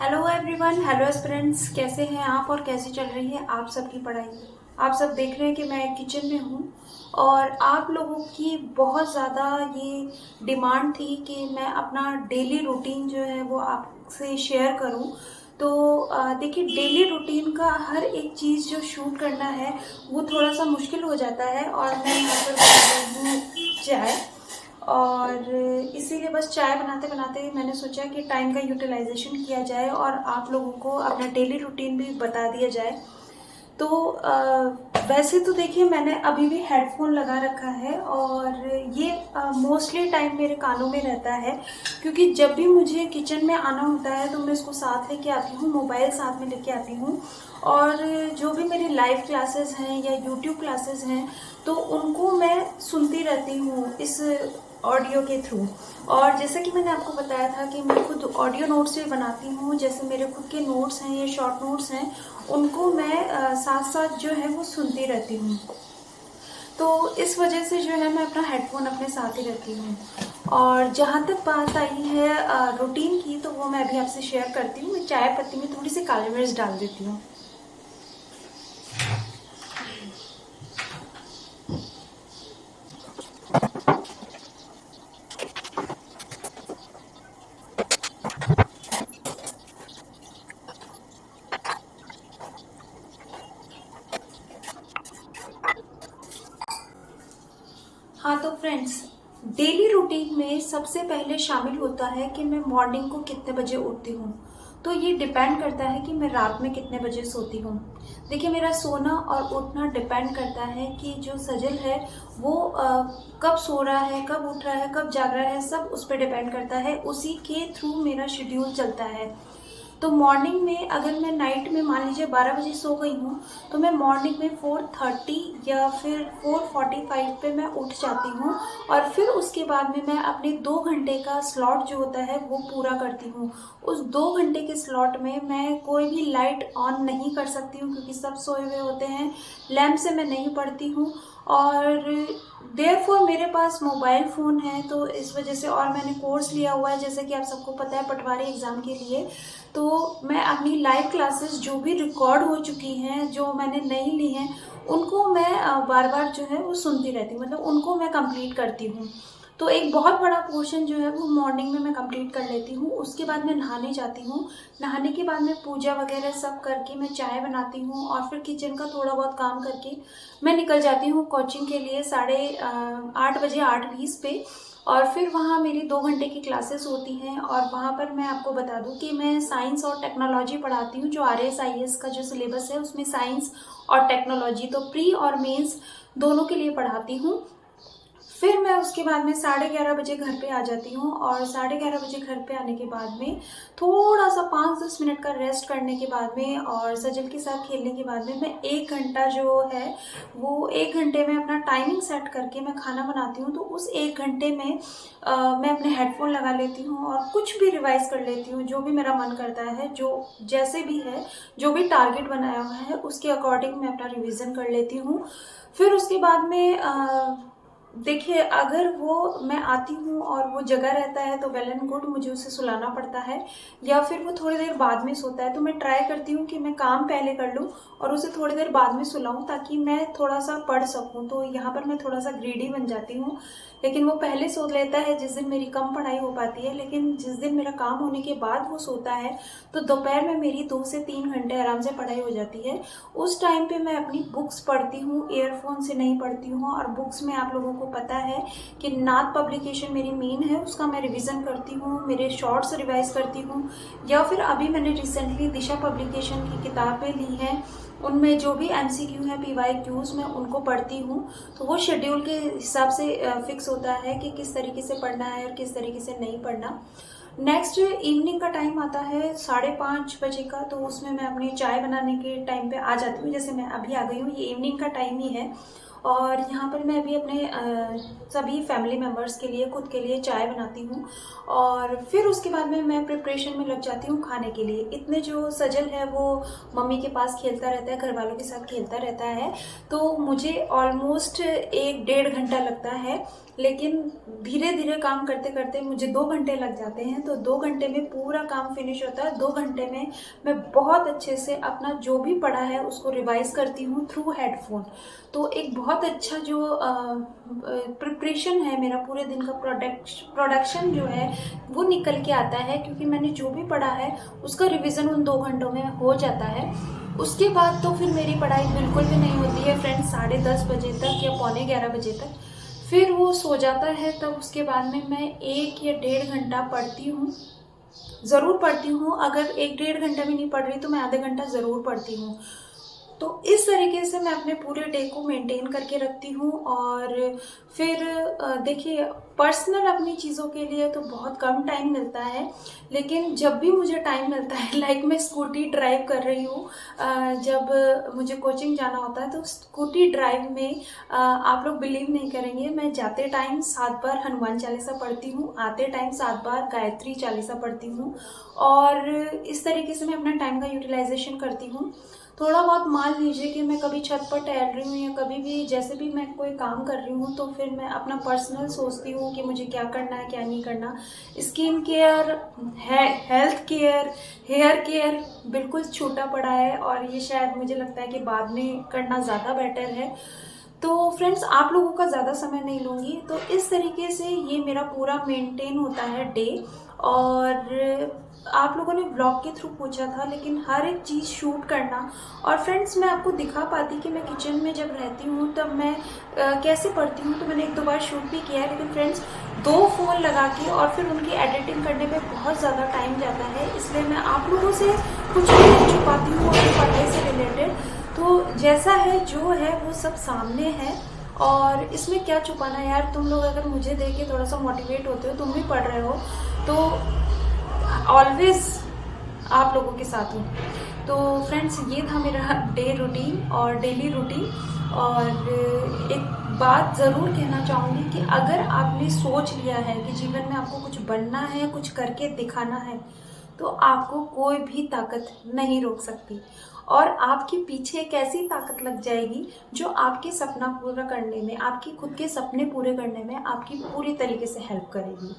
Hello everyone, hello aspirants. कैसे हैं आप और कैसी चल रही है आप सबकी पढ़ाई। आप सब देख रहे हैं कि मैं किचन में हूँ और आप लोगों की बहुत ज़्यादा ये डिमांड थी कि मैं अपना डेली रूटीन जो है वो आपसे शेयर करूँ। तो देखिए, डेली रूटीन का हर एक चीज़ जो शूट करना है वो थोड़ा सा मुश्किल हो जाता है। और मैं यहाँ पर बना रही हूँ चाय, और इसीलिए बस चाय बनाते बनाते मैंने सोचा कि टाइम का यूटिलाइजेशन किया जाए और आप लोगों को अपना डेली रूटीन भी बता दिया जाए। तो वैसे तो देखिए, मैंने अभी भी हेडफोन लगा रखा है और ये मोस्टली टाइम मेरे कानों में रहता है, क्योंकि जब भी मुझे किचन में आना होता है तो मैं इसको साथ लेके आती हूँ, मोबाइल साथ में लेके आती हूँ। और जो भी मेरी लाइव क्लासेस हैं या यूट्यूब क्लासेस हैं तो उनको मैं सुनती रहती हूँ इस ऑडियो के थ्रू। और जैसे कि मैंने आपको बताया था कि मैं खुद ऑडियो नोट्स भी बनाती हूँ, जैसे मेरे खुद के नोट्स हैं या शॉर्ट नोट्स हैं, उनको मैं साथ साथ जो है वो सुनती रहती हूँ। तो इस वजह से जो है मैं अपना हेडफोन अपने साथ ही रखती हूँ। और जहाँ तक बात आई है रूटीन की, तो वो मैं अभी आपसे शेयर करती हूँ। मैं चाय पत्ती में थोड़ी सी काली मिर्च डाल देती हूँ। हाँ तो फ्रेंड्स, डेली रूटीन में सबसे पहले शामिल होता है कि मैं मॉर्निंग को कितने बजे उठती हूँ। तो ये डिपेंड करता है कि मैं रात में कितने बजे सोती हूँ। देखिए, मेरा सोना और उठना डिपेंड करता है कि जो सजल है वो कब सो रहा है, कब उठ रहा है, कब जाग रहा है, सब उस पर डिपेंड करता है। उसी के थ्रू मेरा शेड्यूल चलता है। तो मॉर्निंग में अगर मैं नाइट में मान लीजिए 12 बजे सो गई हूँ तो मैं मॉर्निंग में 4:30 या फिर 4:45 पे मैं उठ जाती हूँ। और फिर उसके बाद में मैं अपने 2 घंटे का स्लॉट जो होता है वो पूरा करती हूँ। उस 2 घंटे के स्लॉट में मैं कोई भी लाइट ऑन नहीं कर सकती हूँ, क्योंकि सब सोए हुए होते हैं। लैम्प से मैं नहीं पढ़ती हूँ। और देयरफॉर मेरे पास मोबाइल फ़ोन है, तो इस वजह से, और मैंने कोर्स लिया हुआ है जैसे कि आप सबको पता है पटवारी एग्ज़ाम के लिए। तो मैं अपनी लाइव क्लासेस जो भी रिकॉर्ड हो चुकी हैं, जो मैंने नहीं ली हैं, उनको मैं बार बार जो है वो सुनती रहती हूँ, मतलब उनको मैं कंप्लीट करती हूँ। तो एक बहुत बड़ा पोर्शन जो है वो मॉर्निंग में मैं कंप्लीट कर लेती हूँ। उसके बाद मैं नहाने जाती हूँ। नहाने के बाद मैं पूजा वगैरह सब करके मैं चाय बनाती हूँ और फिर किचन का थोड़ा बहुत काम करके मैं निकल जाती हूँ कोचिंग के लिए 8:30 8:20 पे। और फिर वहाँ मेरी 2 घंटे की क्लासेस होती हैं और वहाँ पर मैं आपको बता दूँ कि मैं साइंस और टेक्नोलॉजी पढ़ाती हूँ। जो RSIS का जो सिलेबस है उसमें साइंस और टेक्नोलॉजी, तो प्री और मेंस दोनों के लिए पढ़ाती हूँ। फिर मैं उसके बाद में 11:30 बजे घर पे आ जाती हूँ और 11:30 बजे घर पे आने के बाद में थोड़ा सा 5-10 मिनट का रेस्ट करने के बाद में और सजल के साथ खेलने के बाद में मैं 1 घंटा जो है वो 1 घंटे में अपना टाइमिंग सेट करके मैं खाना बनाती हूँ। तो उस 1 घंटे में मैं अपने हेडफोन लगा लेती हूँ और कुछ भी रिवाइज कर लेती हूँ, जो भी मेरा मन करता है, जो जैसे भी है, जो भी टारगेट बनाया हुआ है उसके अकॉर्डिंग मैं अपना रिवीजन कर लेती हूँ। फिर उसके बाद में देखिए, अगर वो मैं आती हूँ और वो जगह रहता है तो वेल एंड गुड, मुझे उसे सुलाना पड़ता है। या फिर वो थोड़ी देर बाद में सोता है तो मैं ट्राई करती हूँ कि मैं काम पहले कर लूँ और उसे थोड़ी देर बाद में सुलाऊँ, ताकि मैं थोड़ा सा पढ़ सकूँ। तो यहाँ पर मैं थोड़ा सा ग्रीडी बन जाती हूँ। लेकिन वो पहले सो लेता है जिस दिन मेरी कम पढ़ाई हो पाती है, लेकिन जिस दिन मेरा काम होने के बाद वो सोता है तो दोपहर में मेरी 2 से 3 घंटे आराम से पढ़ाई हो जाती है। उस टाइम पे मैं अपनी बुक्स पढ़ती हूँ, ईयरफोन से नहीं पढ़ती हूँ। और बुक्स में आप लोगों को पता है कि नाथ पब्लिकेशन मेरी मेन है, उसका मैं रिवीजन करती हूँ, मेरे शॉर्ट्स रिवाइज करती हूँ। या फिर अभी मैंने रिसेंटली दिशा पब्लिकेशन की किताबें ली हैं, उनमें जो भी MCQ है, PYQs, मैं उनको पढ़ती हूँ। तो वो शेड्यूल के हिसाब से फिक्स होता है कि किस तरीके से पढ़ना है और किस तरीके से नहीं पढ़ना। नेक्स्ट इवनिंग का टाइम आता है 5:30 बजे का, तो उसमें मैं अपनी चाय बनाने के टाइम पे आ जाती हूँ। जैसे मैं अभी आ गई हूँ, ये इवनिंग का टाइम ही है। और यहाँ पर मैं अभी अपने सभी फैमिली मेम्बर्स के लिए, खुद के लिए चाय बनाती हूँ और फिर उसके बाद में मैं प्रिपरेशन में लग जाती हूँ खाने के लिए। इतने जो सजल है वो मम्मी के पास खेलता रहता है, घर वालों के साथ खेलता रहता है, तो मुझे ऑलमोस्ट 1-1.5 घंटा लगता है, लेकिन धीरे धीरे काम करते करते मुझे 2 घंटे लग जाते हैं। तो 2 घंटे में पूरा काम फिनिश होता है। 2 घंटे में मैं बहुत अच्छे से अपना जो भी पढ़ा है उसको रिवाइज करती हूँ थ्रू हेडफोन। तो एक बहुत अच्छा जो प्रिपरेशन है, मेरा पूरे दिन का प्रोडक्शन जो है वो निकल के आता है, क्योंकि मैंने जो भी पढ़ा है उसका रिवीजन उन 2 घंटों में हो जाता है। उसके बाद तो फिर मेरी पढ़ाई बिल्कुल भी नहीं होती है फ्रेंड्स, 10:30 बजे तक या 11:45 बजे तक। फिर वो सो जाता है, तब उसके बाद में मैं 1 या 1.5 घंटा पढ़ती हूँ, ज़रूर पढ़ती हूँ। अगर 1-1.5 घंटा भी नहीं पढ़ रही तो मैं आधे घंटा ज़रूर पढ़ती हूँ। तो इस तरीके से मैं अपने पूरे डे को मेंटेन करके रखती हूँ। और फिर देखिए, पर्सनल अपनी चीज़ों के लिए तो बहुत कम टाइम मिलता है, लेकिन जब भी मुझे टाइम मिलता है लाइक मैं स्कूटी ड्राइव कर रही हूँ, जब मुझे कोचिंग जाना होता है तो स्कूटी ड्राइव में आप लोग बिलीव नहीं करेंगे, मैं जाते टाइम 7 बार हनुमान चालीसा पढ़ती हूँ, आते टाइम 7 बार गायत्री चालीसा पढ़ती हूँ। और इस तरीके से मैं अपना टाइम का यूटिलाइजेशन करती हूँ। थोड़ा बहुत मान लीजिए कि मैं कभी छत पर टहल रही हूँ या कभी भी जैसे भी मैं कोई काम कर रही हूँ, तो फिर मैं अपना पर्सनल सोचती हूँ कि मुझे क्या करना है क्या नहीं करना। Skin care, health care, hair care बिल्कुल छूटा पड़ा है, और ये शायद मुझे लगता है कि बाद में करना ज़्यादा बेटर है। तो फ्रेंड्स, आप लोगों का ज़्यादा समय नहीं लूँगी। तो इस तरीके से ये मेरा पूरा मेंटेन होता है डे। और आप लोगों ने ब्लॉग के थ्रू पूछा था, लेकिन हर एक चीज़ शूट करना, और फ्रेंड्स मैं आपको दिखा पाती कि मैं किचन में जब रहती हूँ तब मैं कैसे पढ़ती हूँ, तो मैंने 1-2 बार शूट भी किया है। लेकिन फ्रेंड्स, 2 फ़ोन लगा के और फिर उनकी एडिटिंग करने में बहुत ज़्यादा टाइम जाता है, इसलिए मैं आप लोगों से कुछ भी नहीं छुपाती हूँ अपनी पढ़ाई से रिलेटेड। तो जैसा है जो है वो सब सामने है, और इसमें क्या छुपाना है यार। तुम लोग अगर मुझे देख के थोड़ा सा मोटिवेट होते हो, तुम भी पढ़ रहे हो, तो ऑलवेज आप लोगों के साथ हूँ। तो फ्रेंड्स, ये था मेरा डे रूटीन और डेली रूटीन। और एक बात ज़रूर कहना चाहूँगी कि अगर आपने सोच लिया है कि जीवन में आपको कुछ बनना है, कुछ करके दिखाना है, तो आपको कोई भी ताकत नहीं रोक सकती। और आपके पीछे एक ऐसी ताकत लग जाएगी जो आपके सपना पूरा करने में, आपके खुद के सपने पूरे करने में आपकी पूरी तरीके से हेल्प करेगी।